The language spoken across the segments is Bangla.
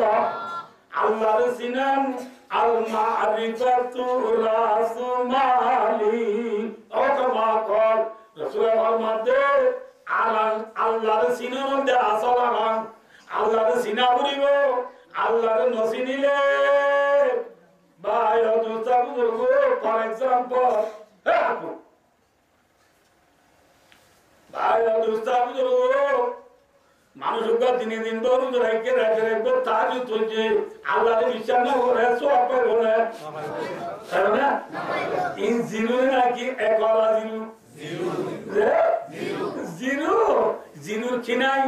আল্লাহ আল্লাহর সিনান আল মারিফাতু রাসমালি ও কমা কল রাসূলের মধ্যে আলান আল্লাহর সিনার মধ্যে আসল আলান আল্লাহর সিনা বলিব আল্লাহর নসিনিলে বায়ো দুসাবুরু ফর এক্সাম্পল আপু বায়ো দুসাবুরু মানুষ দিনে দিন দরুদ রাখে রাখবো তাজু তুলছে আল্লাহর বিশ্বাস না করে সব করে তাই না ইন জিরো নাকি একলা জিরো জিরো জিরো জিরো কি নাই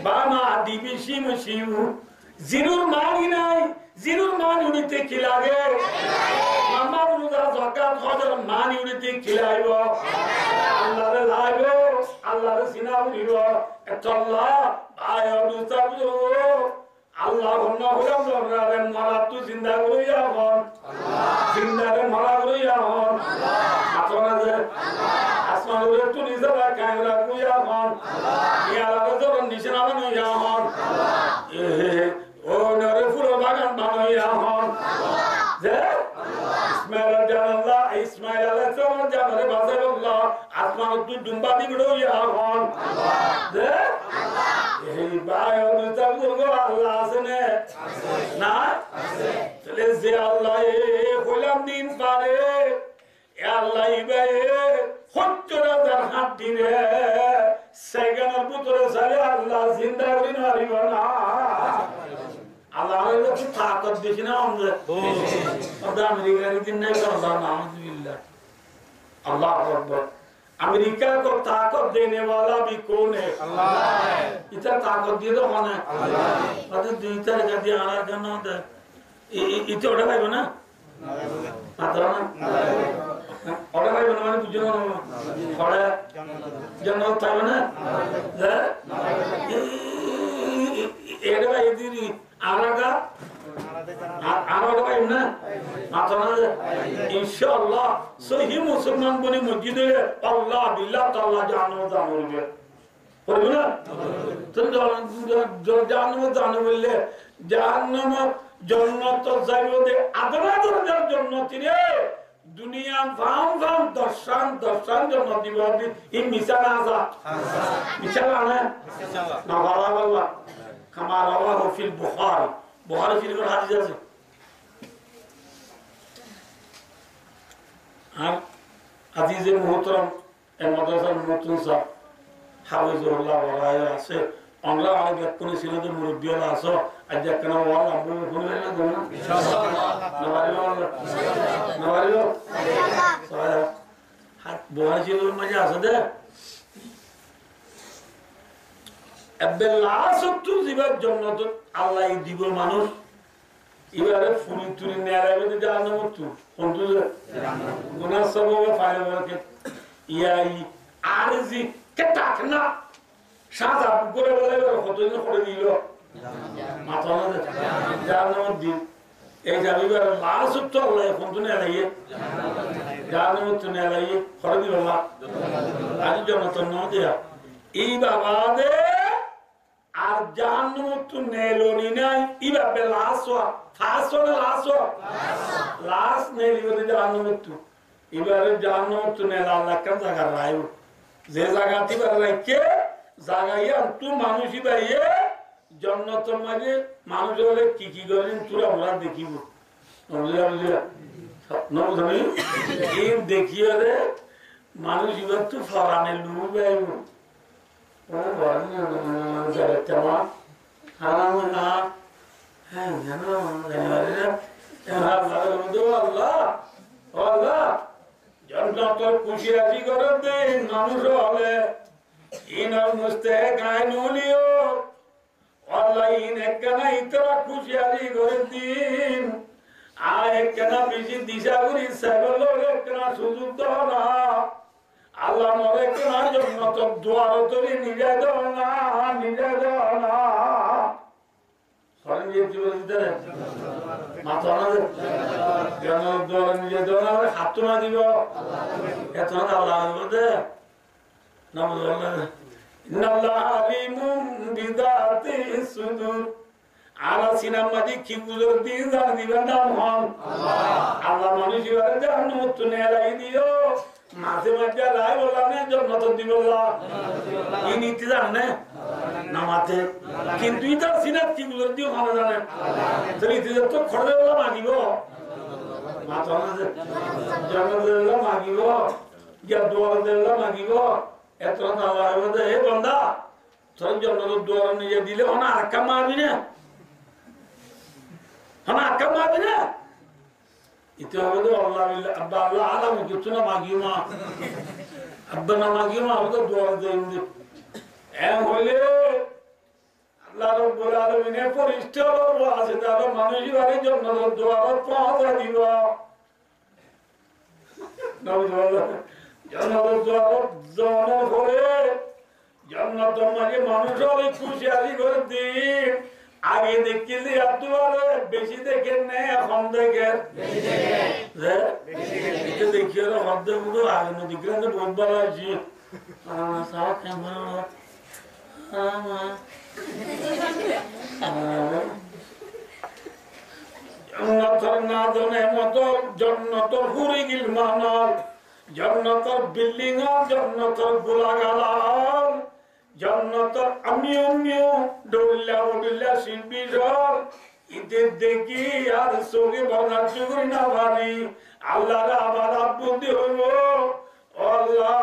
বামা দিবি শিম শিম জিরোর মানই নাই জিরোর মান উনিতে কি লাগে মামা রোজা যাকাত হজের মান উনিতে কি লাইব আল্লাহর লাইব আল্লাহর সিনা বলিব আল্লাহ আয়ালু তাবু আল্লাহুম্মা হুরামরারে মারাতু জিন্দা করিয়া হন আল্লাহ জিন্দারে মারা করিয়া হন আল্লাহ আতনাজে আল্লাহ আসমানুরে তুনি যারা কায়রা করিয়া হন আল্লাহ ইয়া রাজর নিশানা বানাইয়া হন আল্লাহ ও নরে ফুল বাগান বানাইয়া হন আল্লাহ যে ইসমাইল জানাল্লাহ ইসমাইল আলাইহিসসালাম জানালে বাজাল্লাহ আসমান তু দুম্বা দিগড়ইয়া হন আল্লাহ যে আল্লাহ এই বায়ো তাবুগো আল্লাহ আছে না আছে তাহলে যে আল্লাহ হইলাম দিন পারে এ আল্লাহ ইবে ৭০,০০০ হাত দিনে সেকেন্ডের ভিতরে সারে আল্লাহ জিন্দা করি না পারিব না আল্লাহ একটু তাকত বেশি না আমাদের আমেরিকার দিন নাই আল্লাহ নাউযুবিল্লাহ আল্লাহ আকবার अमेरिका को ताकत देने वाला भी कौन है अल्लाह है इतना ताकत दिए तो कौन है अल्लाह है अरे दो तरह का दिया आना करना होता है इतना उड़ा भाई बना आता ना उड़ा भाई बना मैंने पूछा ना उड़ा जन्नत था बना ये भाई इधरी आना का आना भाई ना आता ना इंशाअल्लाह सही मुसलमान बने मस्जिदे अल्लाह बिल्लाह ताला जानो जानो बोले ना तुम जानो बोले জাহান্নাম জান্নাত যাইবো দে আদরা দরজার জান্নাত রে দুনিয়া ফাম ফাম দর্শন দর্শন জান্নাত দিব এই মিশাল আযা মিশাল আনা না বাবা বাবা কামা রাওয়াহু ফিল বুখারী বুখারী শরীফের হাদিস আছে আর আজিজে মুহতারাম এই মাদ্রাসার নতুন সাহেব হাফিজুল্লাহ ওয়ারায় আছে আমরা আগে কোন ছিল যে মুরব্বিয়ালা আছে আজ কেন ওয়াল আমরা কোন না না ইনশাআল্লাহ নওয়ারিও নওয়ারিও ইনশাআল্লাহ হাত বুহাজির মজা আছে দে আব্দুল্লাহ সত্তু জীবের জান্নাত আল্লাহ দিব মানুষ এবারে ফুল তুলি নেয়ারাবে জাহান্নাম তু কোনটো জাহান্নাম গুনাহ সববে ফায়দাকে ইয়াই আরজি কেতাকনা সাদা করে বলে কতদিন করে দিল মাথা না জাহান্নাম দিন এই যাবিবার লাসুত তো আল্লাহ কোনটো নেয়ারাইয়ে জাহান্নাম তু নেয়ারাইয়ে করে দিল না আজ জান্নাত না দেয়া এই বাবা দে আর জাহান্নাম তু নেলনি নাই ইবাবে লাসওয়া ফাসওয়া লাসওয়া লাস নেলিবে জাহান্নাম তু এবারে জাহান্নাম তু নেলা আল্লাহ কাম জায়গা রায়ু যে জায়গাটি বার রাখে জায়গায় তু মানুষই বাইয়ে জান্নাতের মাঝে মানুষ হলে কি কি করেন তুই আমরা দেখিব নবধনি এই দেখিয়ে রে মানুষ এবার তু ফরানে লু বাইব খুশি রাজি করে দিন মানুষ হলে ইনার মুস্তে গায়ে নলিও আল্লাহ ইন একখানা ইতরা খুশি রাজি করে দিন আর একখানা বেশি দিশা করি সেগুলো একখানা সুযোগ দাও না আল্লাহ মরে কেনার জন্য তো দোয়ার তরি নিজে দাও না সরেন যে জীবনে মাথা না কেন দোয়ার নিজে দাও না হাত না দিব এত না আল্লাহ বলতে না বলতে ইন্নাল্লাহ আলিমুম বিদাতি সুদুর আর সিনেমা দি কি বুঝর দিয়ে জান দিবেন নাম হন আল্লাহ মানুষই বারে জান্নাত তুনে লাই দিও মাঝে মাঝে লাই বলা না জান্নাত দিব আল্লাহ এই নীতি জানে নামাতে কিন্তু এটা সিনেমা কি বুঝর দিও ভালো জানে তাহলে এটা তো খড়ে বলা মাগিব মাথা না জান্নাত দেলা মাগিব ইয়া দোয়া দেলা মাগিব এত না আল্লাহ হে বান্দা তোর জান্নাত দোয়া নিয়ে দিলে ওনা আর কাম মারবি না হ্যাঁ আকাম মারবি না ইতে হবে তো আল্লাহ আব্বা আল্লাহ আলাম কিছু না মাগিও মা আব্বা না মাগিও মা হবে তো দোয়া দেন এম হইলে আল্লাহ রব্বুল আলামিনের ফেরেশতা আছে তারা মানুষের বাড়ি জান্নাতের দোয়ার পৌঁছা দিব জান্নাতের দোয়ার জানা করে জান্নাতের মাঝে মানুষ হলে খুশি আলি করে দিন আগে দেখলে আপনারা বেশি দেখেন না এখন দেখেন বেশি দেখেন বেশি দেখিয়ে হদ্দ পুরো আগে নদী গ্রামে বহুত ভালো আছে সারা ক্যামেরা জান্নাতের নাদনের মতো জান্নাতের হুরি গিল মানল জান্নাতের বিল্ডিং জান্নাতের গোলাগাল জান্নাতের আমিও ডোল্লা ওডুল্লা শিল্পী জল ইতে দেখি আর সঙ্গে বলার চুরি না ভারি আল্লাহর আবার বুদ্ধি হইব আল্লাহ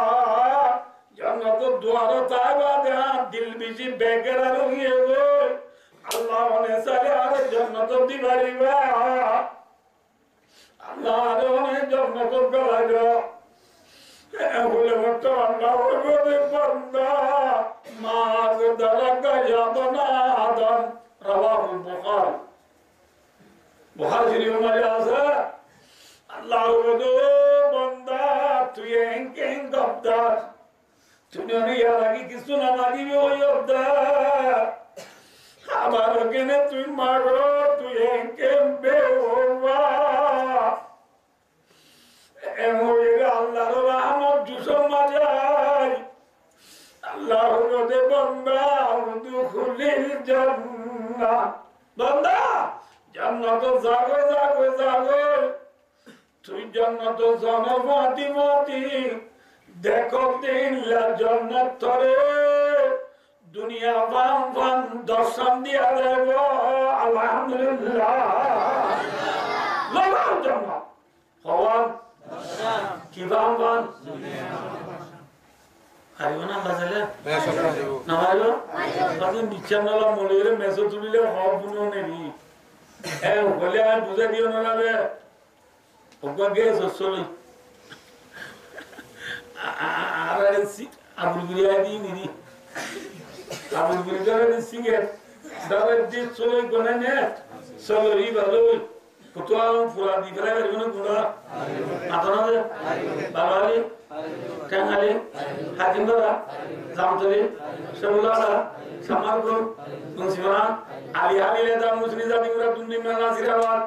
জান্নাতের দুয়ার তাইবা দেয়া দিল বেশি বেকার হয়ে গো আল্লাহ অনেক সালে আর জান্নাতের দিবারিবা আল্লাহ আর অনেক জান্নাতের গলাইবা বলে মতো আল্লাহ বলে বান্দা মাগ দালাকা যাবনা আদম রাওয়াহুল বুখারী শরীফের মধ্যে আছে আল্লাহ বলে বান্দা তুই এঙ্কেন গবদার তুই নিয়া লাগি কিছু না লাগিবি ওই অবদার আবার ওখানে তুই মারো তুই এঙ্কেন বেওবা আল্লাহর রহমত জুসম মাজাই আল্লাহর রদে বান্দা দুখুলিল জান্নাহ বান্দা জান্নাত জাগো জাগো জাগো তুই জান্নাত জানমাতি মাতি দেখো দিনলা জান্নাত তরে দুনিয়া বাম বাম দর্শন দিয়া দেব আলহামদুলিল্লাহ লাগাও জান্নাত হওয়া কি বাম বাম হারিব না বাজালে না হারিব বাকি বিছানালা মলিরে মেসো তুলিলে হব বুনো নেবি এ বলে আর বুঝা দিও না রে ওগা গেছ চলে আর আবুল বিরিয়া দি নিনি আবুল বিরিয়া সিগারেট দাঁড়ে দি চলে গনে নে চলে রি ভালো কতোয়া পুরা দি ফেলে বেরোনো গুড়া মাথানা বাবালি টাঙ্গালি হাকিমবাড়া জামতলি সবুলাড়া সামারপুর মুন্সিপাড়া আলি আলিলেদা মুসলি জাতিগুড়া দুন্নিমা নাসিরাবাদ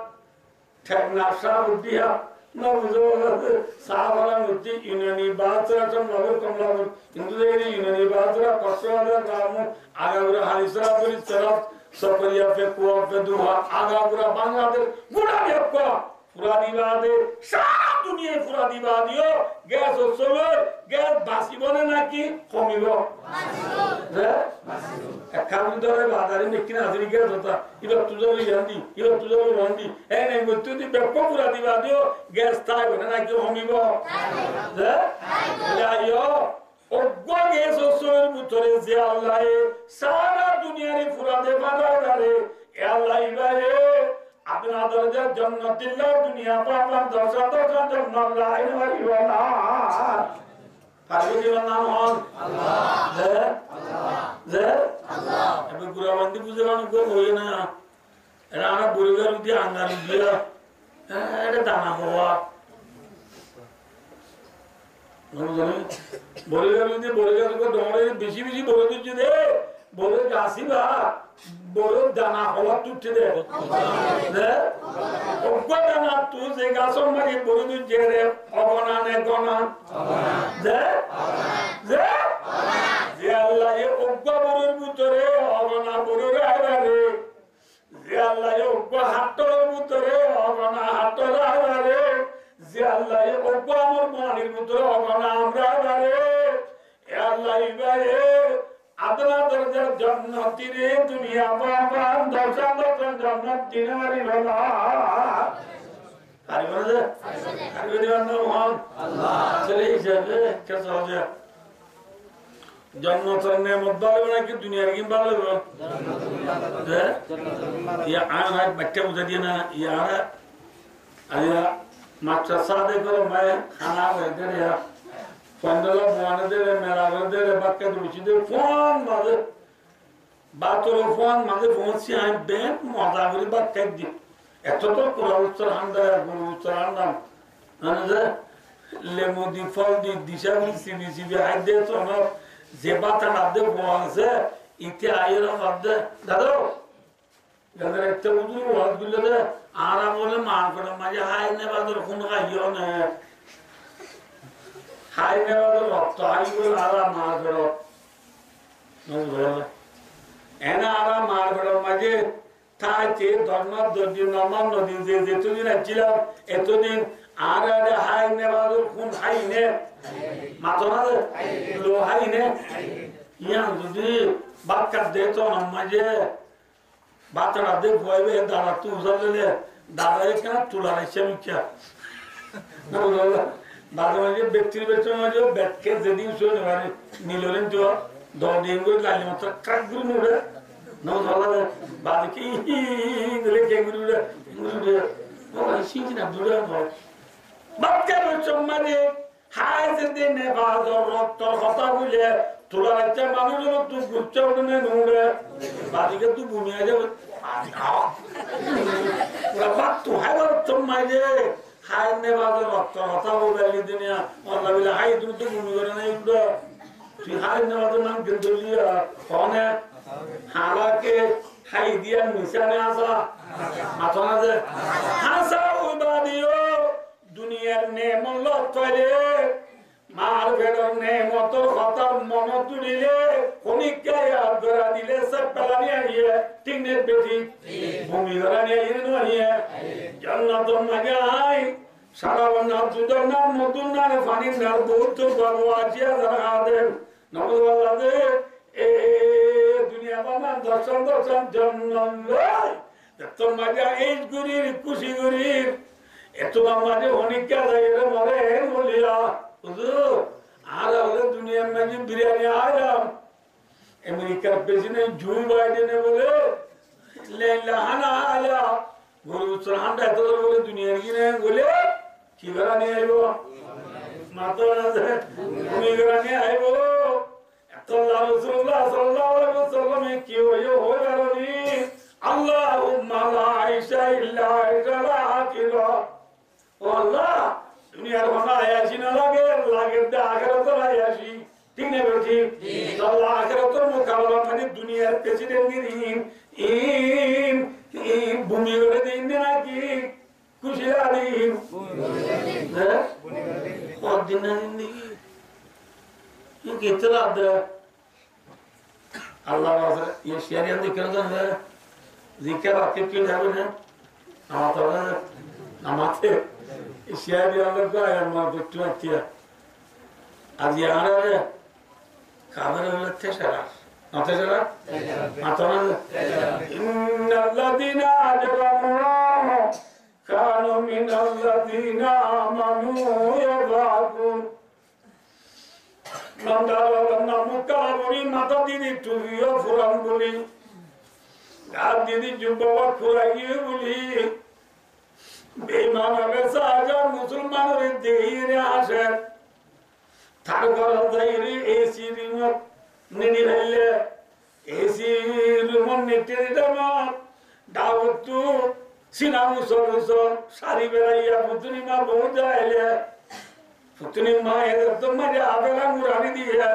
ঠেকনা শাহবুদ্দিয়া নবজো সাহাবালা মুদ্দি ইউনিয়নি বাহাত্তর নগর কমলাপুর হিন্দুদের ইউনিয়নি বাহাত্তর কষ্টবাজার গ্রাম আগাগুড়া হালিসরা পরিচয় সকরিয়া पे कुआ पे दुहा आगा पूरा बांग्लादेश पूरा देखो पूरा दिवादे सारा दुनिया पूरा दिवादियो गैस सोलर गैस बासी बने ना की कमिबो बासिबो रे একাম ধরে বাজারে নেকি না আসরি গেছ তা ইবা তুজরি জানি ইবা তুজরি রান্দি এ নাই মতো দি বেপো পুরা দিবাদিও গ্যাস তাই বনে না কি কমিবো রে লাইও ওগো গেস সোলর মুতরে যে আল্লাহ সারা দুনিয়ারে পুরা দে বাজারে এ আল্লাহ ইবারে আপনার দরজা জান্নাতিল্লাহ দুনিয়া পাবা দরজা দরজা জান্নাত লাই না পারবে নাম হন আল্লাহ হে হে আল্লাহ আমি গুরাবান্দি বুঝলাম কো হই না এরা আমরা বরিগার দিয়ে আঙ্গার দিয়া এটা দানা হওয়া নজরে বরিগার দিয়ে বরিগার কো দমরে বেশি বেশি বলে দিচ্ছে দে বলে গাছিবা বড় দানা হওয়া তুটে দে হে ওগো দানা তু যে গাছর মাগে বলে দিচ্ছে রে অগনা নে গনা দে দে যে আল্লাহ এ ওগো বড়র ভিতরে অগনা বড়রে আইবারে জান্নাতিরে দুনিয়া বাবা দশা দশা জান্নাত দিনে মারি বাবা আরে বলে আরে দিবান মহান আল্লাহ চলে যাবে কেসা হবে জান্নাতের নেমত ভালো নাকি দুনিয়ার কি ভালো জান্নাত ইয়া আনা বাচ্চা বুঝা দিয়ে না ইয়া আয়া মাত্রা সাদে করে মায়ে খানা হয়ে গেলে ফন্দলা বুয়ানে দেরে মেলা দেরে বাক্কা দুছি দে ফোন মাঝে বাতর ফোন মাঝে পৌঁছি আমি বেশ মজা করে বাক্কা দি এত তো কোলা উত্তর হান্দা গুরু উত্তর হান্দাম মানে যে লেমু দি ফল দি দিশা মিশি মিশি হাই দে তো না যে বাতা না দে বলছে ইতে আইর মধ্যে দাদু দাদা একটা উজু হাত গুলো দে আরাম বলে মার করে মাঝে হাই নে বাদর কোন খাইও না হাই নে বাদর রক্ত হাই করে আরাম মার করো এনা আরাম মার করো মাঝে তাইতে ধর্ম দর্জি নমান নদী যে যেতদিন ছিলাম এতদিন আর হাই নে বাদর কোন হাই নে মাতো না লো হাই নে ইয়ান যদি বাক্কা দে তো মাঝে বাচ্চারা দেখ ভয়বে দাঁড়া তুই উজালে দাঁড়াই কেন তুলা রাখছে মিথ্যা দাদা মাঝে ব্যক্তির বেতন মাঝে ব্যাটকে যেদিন শুনে মানে নিলেন তো 10 দিন করে লালি মাত্র কাক গুরু মুড়ে না ধরলে বাদকে গলে কে গুরু মুড়ে ও সিঁচি না দূরে বাচ্চা বেতন মানে হাই যেদিন নে বাদর রক্ত কথা বলে তোলা রাখছে মানুষ তুই গুচ্ছা উঠে নুড়ে বাদিকে তুই ঘুমিয়ে যাবে তু হাই তোর মাইলে হাই নে বাদর রক্ত কথা বলবে দুনিয়া অল্লাহ বলে হাই তুমি তো ঘুমি করে নাই উঠো তুই হাই নে বাদর নাম কিন্তু কনে হালাকে হাই দিয়া নিশানে আসা মাথা না যে হাসা উবাদিও দুনিয়ার নে মল্ল তৈরে মার বেড়র নে মতর কথার মন তুলিলে খনিকায় আদরা দিলে সব পেলানি আইয়ে টিনের বেটি ভূমি ঘরানি আইয়ে নহিয়ে জান্নাতুন মাগে আই সারা বন্না দুধর নাম মধুর নাম পানির নাম বহুত বাবু আছে যারা আদেন নবুল্লাহ দে এ দুনিয়া বানা দর্শন দর্শন জান্নাত এত মাগে এই গুরির খুশি গুরির এত মাঝে অনেকটা যাইরে মরে বলিয়া হুজুর আর হলে দুনিয়ার মাঝে বিরিয়ানি আইলাম আমেরিকার প্রেসিডেন্ট জো বাইডেন বলে লেলাহানা আলা গুরু সরহান্ডা এত বলে দুনিয়ার কিনে বলে কি বিরিয়ানি আইবো মাতো না তুমি বিরিয়ানি আইবো এত রাসূলুল্লাহ সাল্লাল্লাহু আলাইহি ওয়াসাল্লাম কি হইও হইরানি আল্লাহুম্মা লা ইলাহা ইল্লা আনতা আকিরা ও আল্লাহ দুনিয়ার ভাষা আয়াসি না লাগে লাগে আখিরাতের আয়াসি ঠিক না বেটি আল্লাহ আখিরাতের মোকাবেলা মানে দুনিয়ার প্রেসিডেন্টের ইন ভূমি করে দিন নাকি খুশি আলী হ্যাঁ দিন না জিন্দগি कितना अल्लाह वाला ये शरियत दिक्कत है जिक्र आके क्यों जावे ना नमाते शरियत अंदर का है मां बिट्टू आतिया आज यहाँ है खबर वाला थे शरा नते शरा मातोना इन्नल्लदीना अजरमू कानू मिनल्लदीना आमनू यज़ाकुन नंदाला नमुका बोली माता दीदी तुझियो फुरान बोली गाल दीदी जुब्बा फुराई बोली बेईमान वैसा आजा मुसलमान रे देहीरे आशे थार घर जाइरे एसी रिमोट निनी रहले एसी रिमोट नेटे दमा दावतु सिनामु सरसो सारी बेराइया पुतनी मा बहुत जाइले पुतनी माँ है तो मजे आवेला मुरानी दी है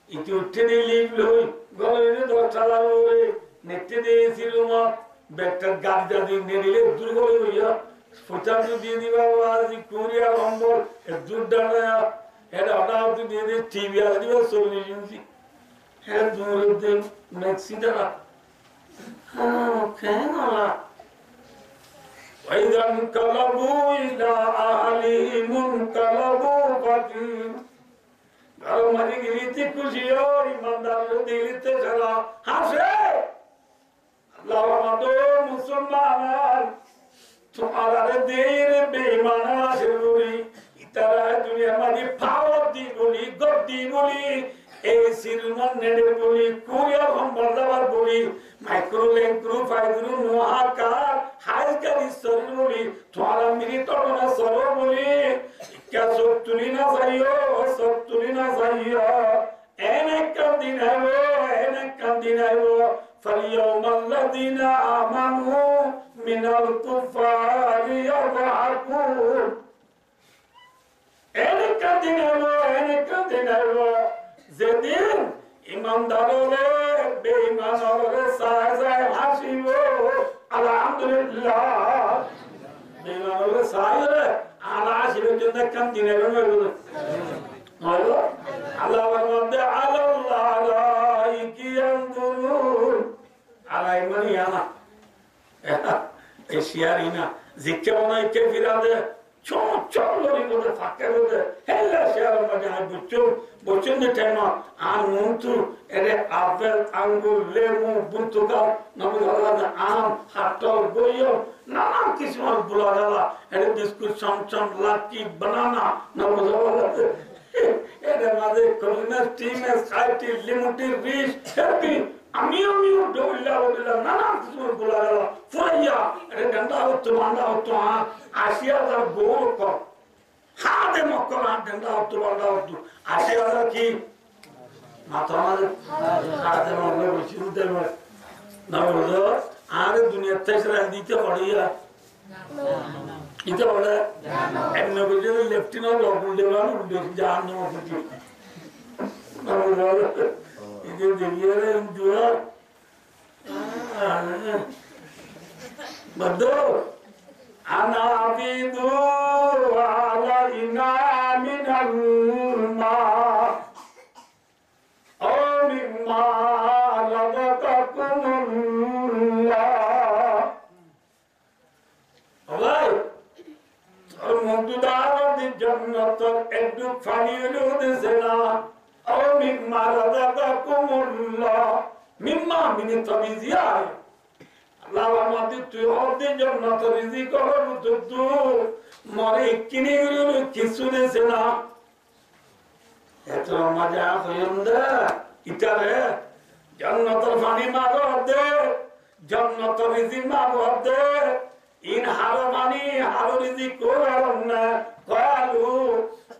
इतने उठे नहीं लीव लोई गले ने दो चला लोई नेटे दे सिलो माँ बेटर गाड़ी जाती नेरीले दूर गले हुई है पुचार जो दी दी बाबा आज कोरिया रंबोल दूर डाला है डाला तो दी दी टीवी आज भी सोल्यूशन सी है दूर दे मैक्सी डरा हाँ क्या ना وإذا انقلبوا إلى أهلهم انقلبوا فكهين কারো মারি গেলিতে খুশি হয় ইমানদার দিলিতে যারা হাসে আল্লাহ আমাদের মুসলমান তোমার দের বেঈমান আছে বলি ইতারা দুনিয়া মাঝে পাওয়ার দি বলি গদ্দি বলি এই সিরমান নেড়ে বলি কুরিয়া সম্বর্ধবার বলি মাইক্রো লেঙ্ক্রো ফাইগ্রো মহাকার হাইকার ঈশ্বর বলি তোমার মিনি তরনা সর বলি क्या सब तुली ना जाइयो सब तुली ना जाइयो ऐने का दिन है वो فاليوم الذين آمنوا من الكفار يضحكون ऐने का दिन है वो যেদিন ইমানদাররে বেঈমানরে সাজায় হাসিবো আলহামদুলিল্লাহ বেঈমানরে সাজায় على عشر جنة كم دينار ولا هذا على ورد على الله رايك ينظرون على إيماني أنا إشيارينا ذكرنا كيف هذا çok lori burada fakir burada hella şehir macam bocun de tema amuntu ere apel angul lemu buntuka namudala am hatol goyo nanan kismar bulagala ere biskut samsam lucky banana namudala ere maze colonel team SIT limited rich happy আমিও ডোল্লা ওলা নানা কিছু বলা গেল ফুরাইয়া এটা গন্ডা হতো মান্ডা হতো আসিয়া তার গোল কর হাতে মক্কল গন্ডা হতো মান্ডা হতো আসিয়া তার কি মাথা মাঝে হাতে মক্কল বসে উঠে না বলতো আর দুনিয়ার থেকে দিতে পড়িয়া দিতে পড়ে এক নবীর লেফটেন্যান্ট লবুল দেওয়ান জাহান নামে না বলতো بدو أنا عبيد علينا من الماء أو مما رزقكم الله الله المقدار الجنة الدك فنيلود زنا أو مما رزقكم الله مما من الطبيعي الله ما تطيعون جنة رزقهم تدو مري كني يقولون كيسون سنا هترى ما جاء خيوندا إتره جنة الفاني ما قرده جنة الرزق ما قرده إن حرماني حرم رزق كورنا قالوا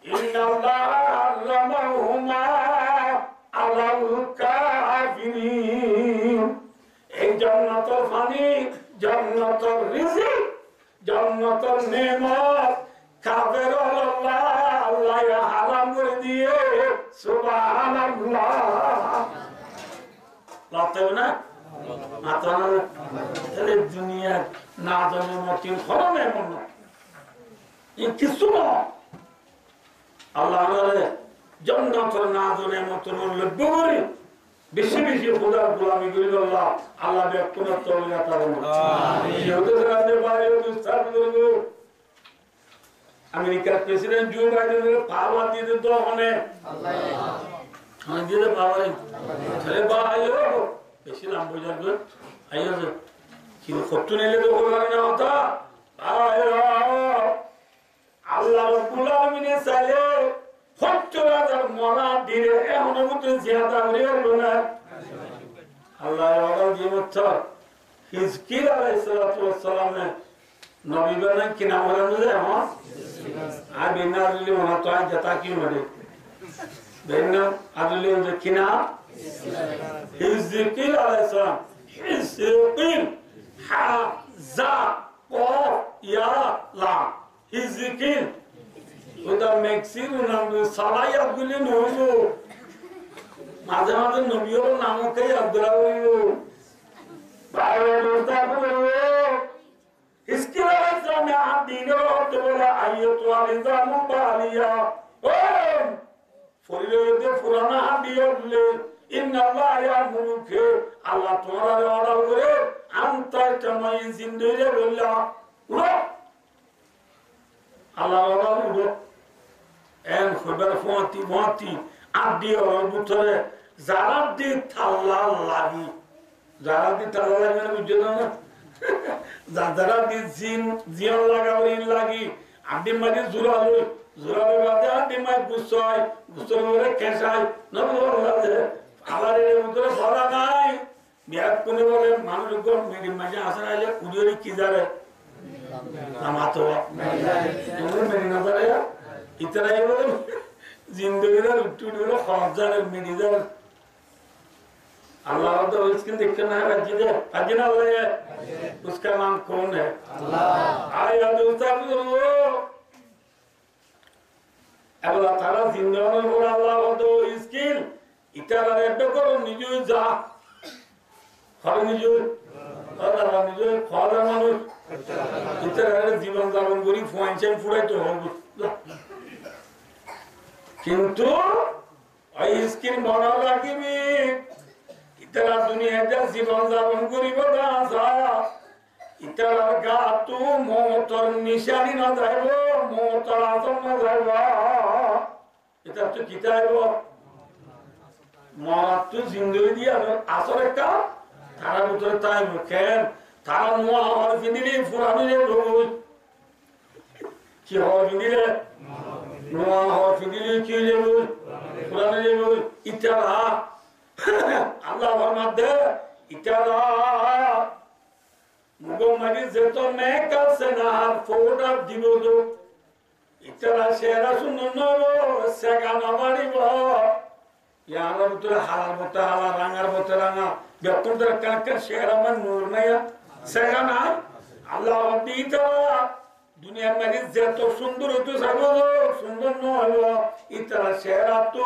إن الله حرمهما على الكافرين এই জান্নাতের পানি জান্নাতের রিজিক জান্নাতের নেয়ামত কাফের আল্লাহ আল্লাহ হারাম করে দিয়ে সুবহানাল্লাহ লাতে না মাত্র তাহলে দুনিয়া না জানে মতিন খরমে মন এই কিছু না আল্লাহ জান্নাতের না জানে মতন লব্য করে বেশি বেশি খোদার গোলামি করি আল্লাহ আল্লাহ কোনো তৌফিক দান করুন আমিন আমেরিকার প্রেসিডেন্ট জো বাইডেনের পাওয়ার দিতে তো মানে আল্লাহ দিতে পাওয়ার আরে ভাইও বেশি নাম বুঝাবে আইও কি কত নিলে তো বলার না হতা আল্লাহ রাব্বুল আলামিন চাইলে 70,000 মরা দিলে এখনো মতো জিয়াদা হলো না আল্লাহ ওয়াদা দিয়েছে হিজকিল আলাইহিস সালাতু ওয়াস সালাম নবী বানান কি নাম বলেন যে হ্যাঁ আর বিনারলি মনে তো আজ যেটা কি বলে বেনা আদলি যে কিনা হিজকিল আলাইহিস সালাম হিজকিল হা জা কফ ইয়া লা হিজকিল ওটা মেক্সির নাম সালাই আব্দুল নহবো মাঝে মাঝে নবীর নামকে আব্দুল্লাহ হইবো বাইরেটা বলবো इसके अलावा मैं आप दिनों तो बोला आइयो तो आलिज़ाम बालिया ओ फरिले दे पुराना दियो ले इन अल्लाह या मुरुखे अल्लाह तुम्हारा ऑर्डर करे अंतर तमाई जिंदगी बोला उड़ो अल्लाह ऑर्डर उड़ो एन खबर फोंती আড্ডি ওর ভিতরে যারা দি থাল্লা লাগি যারা দি থাল্লা লাগি মানে বুঝছো না যারা দি জিন লাগাও লাগি আড্ডি মাঝে জোরালো বাদে আড্ডি মাঝে গুছাই গুছার করে খেসাই না আবার এর ভিতরে ভরা নাই বিয়াত কোনে বলে মানুষ মেরি মাঝে আসে না কুড়িয়ে কি যাবে আমাতো মেরি না যাবে इतना ही जिंदगी का लुट्टू डूलो ख्वाजा मेरी दर अल्लाह तो इसके देखना है अजीना है उसका नाम कौन है अल्लाह आया दोस्ता अल्लाह ताला जिंदगी में अल्लाह तो इसकी इतना रेड करो निजो जा खर निजो अल्लाह निजो खादा मानुष इतना जीवन जापन करी फाइनेंशियल फुड़ाई तो होगी किंतु इसकी मना लागिबी इतना दुनिया का जीवन जापन करिब दासा इतना गातु मोटर निशानी न जाइबो मोटर आसम न जाइबो এটা তো কিতাব মরাত জিন্দগি দিয়া আসর একটা তার ভিতরে তাই কেন তার নোয়া আর ফিনিলি ফুরানিলে রই কি হয় ফিনিলে নোয়া আর ফিনিলি কি লেবু ফুরানিলে রই ইতারা আল্লাহ ফরমাতে ইতারা মুগো মারি যেতো মেকা সেনার ফোড়া দিবদো इतना शेरा सुननो सेगाना बाड़ीबो यार उतर हाल बोता हाल रंगार बोता रंगा बेतुर दर काकर शेरा में नूर नया सेगाना अल्लाह दीता दुनिया में जेतो सुंदर तो सबो सुंदर न हो इतना शेरा तो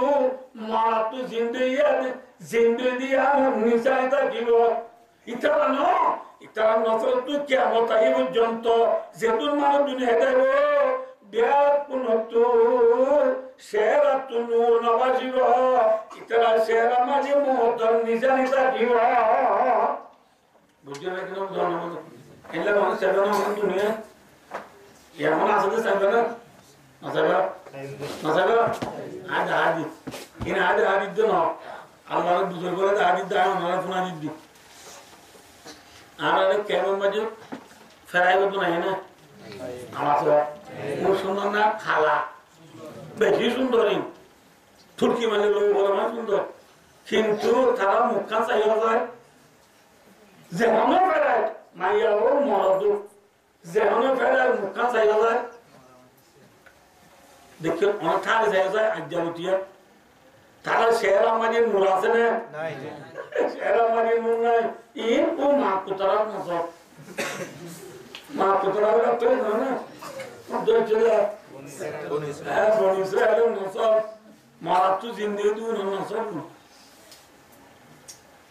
मारा तो जिंदगी यार निसाई ता गिबो इतना नसर तो क्या बताइए वो जनतो जेतुर मानो दुनिया देबो बियाकुनतु शेरातुनु नवाजिबा इतना शेरा माजे मोहतर निजानी ताकिबा बुझे ना कि जानो एला मन सेबना मन दुनिया या मन आसले सेबना नसेबा आज आदि इन आदि दो ना अल्लाह रे बुजुर्ग रे आदि दाय ना पुना दिद्दी आरे केमन माजे फेराइबो तो नहीं ना आमासो सुंदर ना खाला बेशी सुंदरी तुर्की माने लोग बोला ना सुंदर किंतु थारा मुक्का चाहिए जाए जेहनो फेराय माया वो मरदू जेहनो फेराय मुक्का चाहिए जाए देखिए अनथा चाहिए अज्जालुतिया थारा शेरा माने मुरासे ने नहीं शेरा माने मुर नहीं इन को मां पुतरा नसो मां पुतरा का तो ना दो चला बोनिसराइल नसब मारतु जिंदगी दू नसब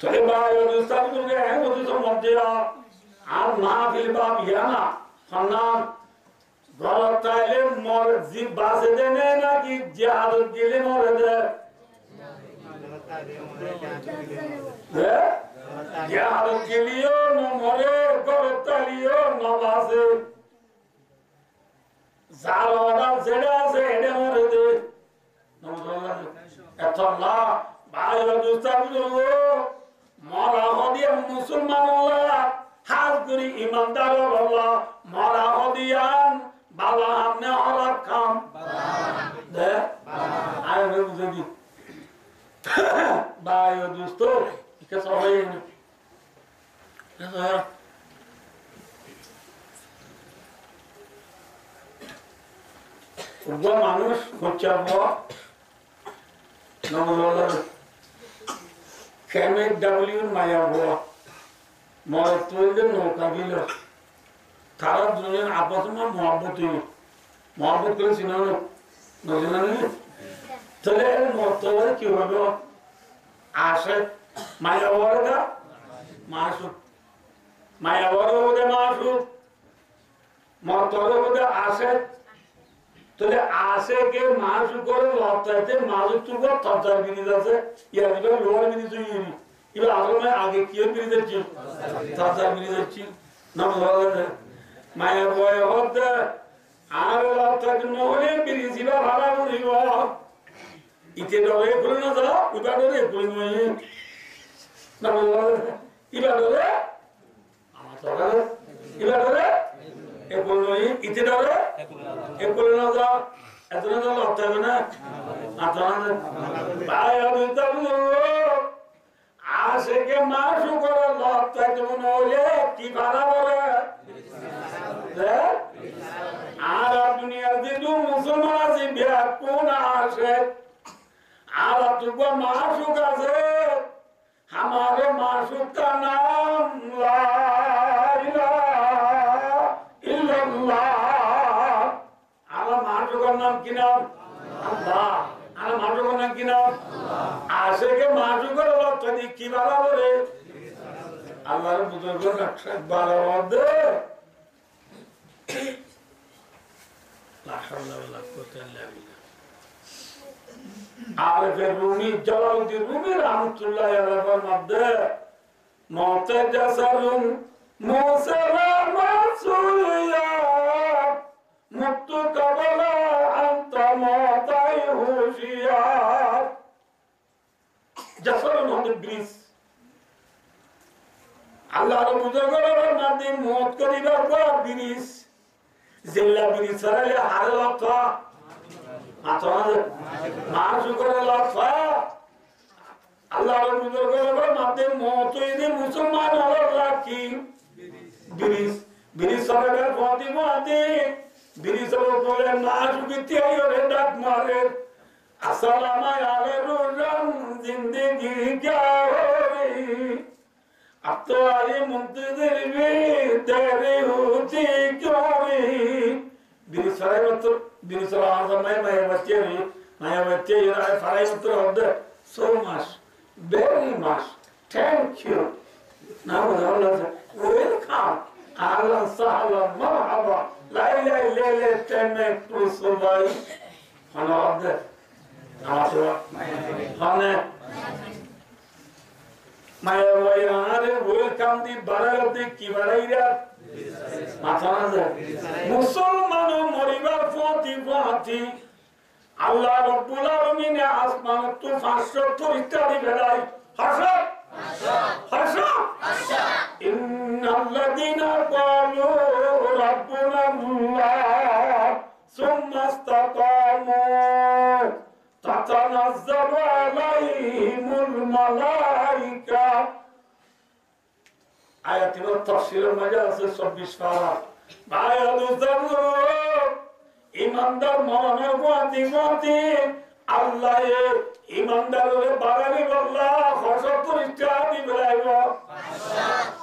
चले बाय दोस्तान को गए हैं वो तो मध्या आर महाफिल बाप याना फन्नान गलताले मोर जी बासे देने ना कि जिहाद गिले मोर दे जिहाद गिलियो न मोरे गलतालियो न बासे जालोड़ा जेड़ा से एडे मोरे दे नमस्कार एतल्ला भाई दोस्ता बुजुर्गो मरा हदिया मुसलमान अल्लाह हाज करी ईमानदार अल्लाह मरा हदियान बाला हमने औरत काम दे आए रे बुजुर्गी भाई दोस्तों के सवाल है उबा मानुष खोचा हुआ नमोला केमे डब्ल्यू माया हुआ मोर तोले नौका बिलो थारा दुनिया आपस में मोहब्बत करे सिनानो नजना नहीं चले मोतवर क्यों हो आशा माया वाला मासु माया वाला मासु मोतवर वाला आशा तोले आसे के मासु करे लौटते मासु तुगो तजा बिनी जैसे ये अभी लोअर बिनी जो ये आगे में आगे किए बिनी दर्ची तजा बिनी दर्ची ना बोला माया बोए होते आगे लौटते नोले बिनी जीवा भाला बुरी हुआ ইতে ডরে খুলে না যা ইবা ডরে খুলে নয় না ইবা ডরে আমার তো ইবা ডরে এ খুলে নয় ইতে ডরে এ খুলে না যা এত না যা হতে হবে না আপনারা ভাই আমি তো আশেকে মাসু করে লড়তে যেমন হলে কি ভাড়া বলে আর দুনিয়ার দিন মুসলমান আছে বিরাট কোন আসে আর তুগো মাসুক আছে हमारे माशूक का नाम ला इलाहा इल्लल्लाह आला माशूकर नाम की नाम अल्लाह आला माशूकर नाम की नाम आशिके माशूकर लोग कभी की बाला बोले अल्लाह रे बुजुर्गों नक्शा बाला बोले ला हौला वला कुव्वता इल्ला बिल्लाह आरिफ रूमी जलालुद्दीन रूमी रहमतुल्लाह अलैहि मध्य मुतजसरुन मुसला मसूलिया मुक्तु कबला अंत मौताई होशियार जसरुन on the breeze अल्लाह रे बुजुर्गों मध्य मौत करिবার পর ব্রিজ জিল্লা ব্রিজ সরালে হারলতা আতরাজ মাসুকরে লফা আল্লাহর বুজুর্গের মাঝে মতইদি মুসলমান হলো লাকি ব্রিজ ব্রিজ সরকার ফাতিমাতি ব্রিজ বলে মাসুকিতে আইরে ডাক মারে আসসালামু আলাইকুম জিন্দেগি क्या हो रही अब तो आई मुंतजिर में तेरी होती क्यों नहीं ब्रिज सराय मत bridge Sarai my bacche you are farai matra of the so much very much thank you now Allah welcome Allah sahla marhaba la ilaha illa temme kusubai hana of the aswa hana my way are welcome the barar the kibaraya matana musulmano moribar fati আল্লাহ রাব্বুল আলামিন আসমান তো 570 ইত্যাদি বেলায় হাসব ইন্নাল্লাযীনা ক্বালু রাব্বুনাল্লাহ সুম্মা ইসতাকামু তাতানাজ্জালু আলাইহিমুল মালায়েকা আয়াতের তাফসীরের মাঝে আছে 24 পারা বায়াদুযারু ईमानदार मानववादी वादी अल्लाह ईमानदारों के बारे में अल्लाह हसतुर इत्यादि बनाएगा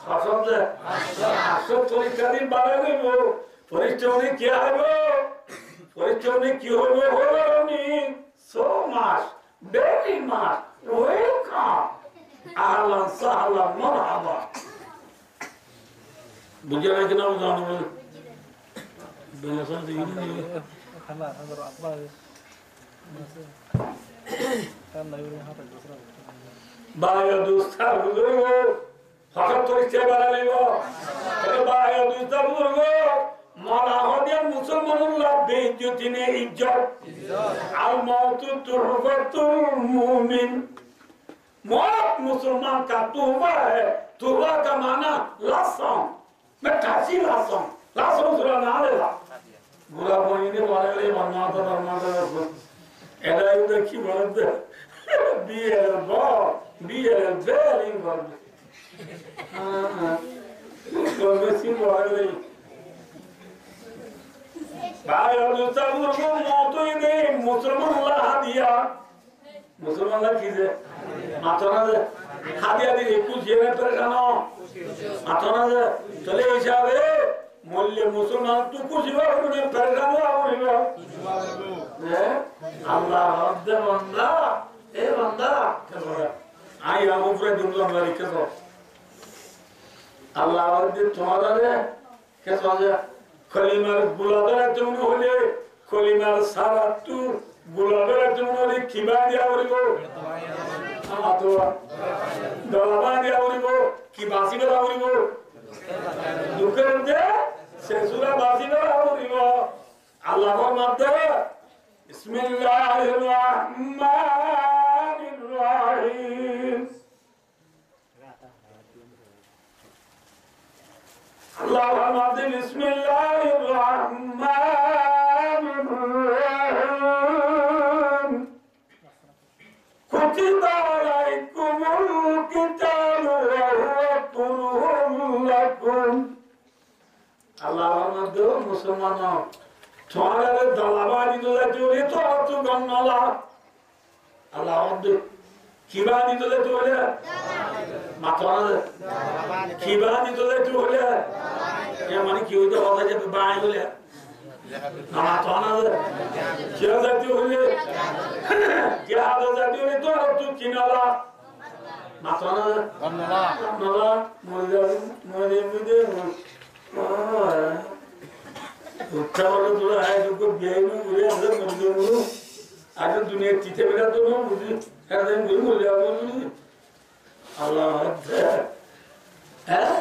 हसतुर इत्यादि बारे में वो परिचय ने क्या है वो परिचय ने क्यों वो हो नहीं so much very much welcome ahlan sahlan marhaba बुझे ना कि ना जानो بنصاد يوني خلا هذا أطباء كان لا يوري هذا الجسر بايا دوستار بزرگو فقط تو استعمال لیوا تو بايا دوستار بزرگو مولا هديا مسلمان الله بيجتني إجار الموت تحفة المؤمن موت مسلمان का तोबा है तोबा का माना लासन मैं काशी लासन लासन सुरा ना लेला बुरा बोलने वाले ले मन्नाता एला युद्ध की बात BL very good तो वैसी वाले भाई और दूसरा को मौतो ही नहीं मुसलमान अल्लाह हदिया मुसलमान अल्लाह किसे मातोना दे हदिया दी कुछ ये में परेशान हो मातोना दे चले इशारे मोल्ले मुसलमान तू कुछ बार उन्हें परेशान हुआ और ये अल्लाह हद बंदा ए बंदा क्या आई हम ऊपर दुनिया में कैसे अल्लाह हद तुम्हारा है कैसे हो गया कलिमार बुलादर तुमने होले कलिमार सारा तू बुलादर तुमने होले किबा दिया और को हाँ तो दलाबा दिया और को किबासी में और को दुकर दे सेसुरा बासी में और को अल्लाह को मत दे বিসমিল্লাহির রহমানির রহিম আল্লাহু আকবার বিসমিল্লাহির রহমানির রহিম কুতিবা আলাইকুমুল কিতাবু ওয়া হুয়া কুরহুন লাকুম আল্লাহর মধ্যে মুসলমান তোমার দলাবাড়ি তোলে তোলে তো অত গন্নলা আল্লাহর মধ্যে কিবানি তোলে তোলে মাথানে কিবানি তোলে তোলে এ মানে কি হইতো কথা যাবে বাই বলে না মাথানে কি যাতে হইলে কি আদা যাতে হইলে তো অত কিনালা মাথানে গন্নলা গন্নলা মরে উঠা বলো তোরা আয় তোকে বিয়ে করে আমরা মরে আগে দুনিয়ার চিঠে বেড়াতো না বুঝি একদিন বই বলে বলি আল্লাহ হ্যাঁ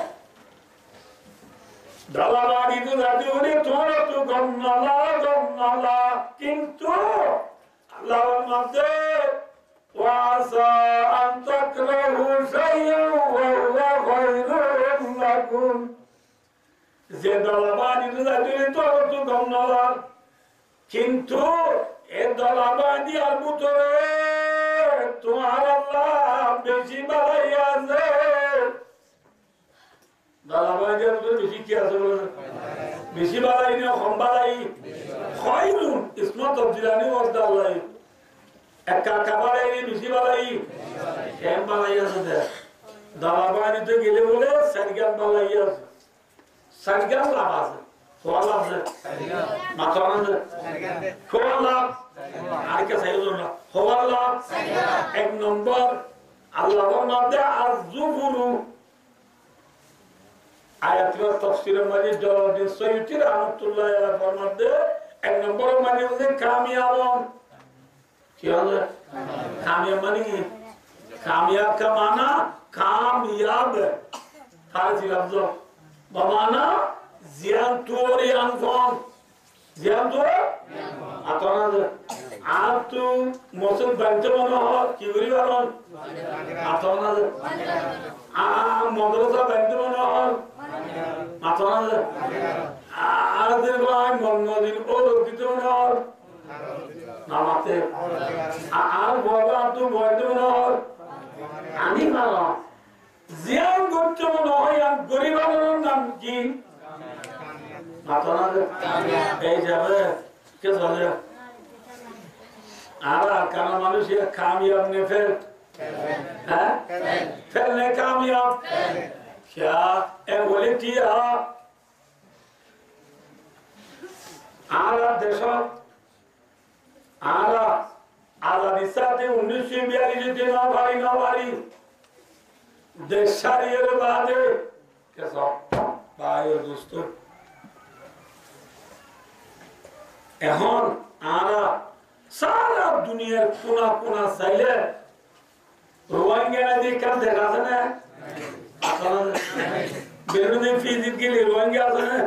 দালাবাড়ি তো যাতে হলে তোমার তো গন্নালা কিন্তু আল্লাহর মধ্যে ওয়াসা আন তাকরাহু শাইআন ওয়া হুয়া খায়রুন লাকুম যে দলাবাড়ি তো যাতে হলে তোমার তো গন্নালা কিন্তু এ দলাবাড়ি আর ভিতরে তোমার আল্লাহ বেশি বাড়াই আছে দলাবাড়ি আর ভিতরে বেশি কি আছে বলে বেশি বাড়াই না কম বাড়াই খায়রুন ইসমত তবদিলানি ওয়াসদা আল্লাহ একা কাবাড়াই বেশি বাড়াই কেন বাড়াই আছে দে দলাবাড়িতে গেলে বলে সারগান বাড়াই আছে সারগান লাভ আছে সোয়াল আছে মাথান আছে সোয়াল লাভ আর কে সাইদুল্লাহ সোয়াল লাভ এক নম্বর আল্লাহর মধ্যে আয-যুবুরু আয়াতের তাফসীরের মধ্যে জলালউদ্দিন সৈয়দী রাহমাতুল্লাহ আলাইহির মধ্যে এক নম্বর মানে হচ্ছে কামিয়াব কি হলো কামিয়াব মানে কি কামিয়াব কা মানা কামিয়াব ফারজি লফজ বামানা জিয়ান তোরি আনফন জিয়ান তো আতনা আতু মোসল বানতে মনে হয় কি করি বারণ আতনা মাদ্রাসা বানতে মনে হয় আতনা আদের ভাই মন্নদিন ও দিতে মনে হয় নামাতে আর বাবা তো বলতে মনে হয় আমি ভালো জিয়ান করতে মনে হয় আর গরিবের নাম কি এই যাবে কে চলে আর কারণ মানুষ কামিয়াব নে ফেল হ্যাঁ ফেলনে কামিয়াব क्या ए बोले किया आरा देश आरा आजादी साथे 1942 दिन नवारी देश सारियर बादे कैसा भाई दोस्तों এখন আরা সারা দুনিয়ার কোনা কোনা চাইলে রোহিঙ্গা নদী কাল দেখা আছে না আপনারা বেরোতে ফিজিক্যালি রোহিঙ্গা আছে না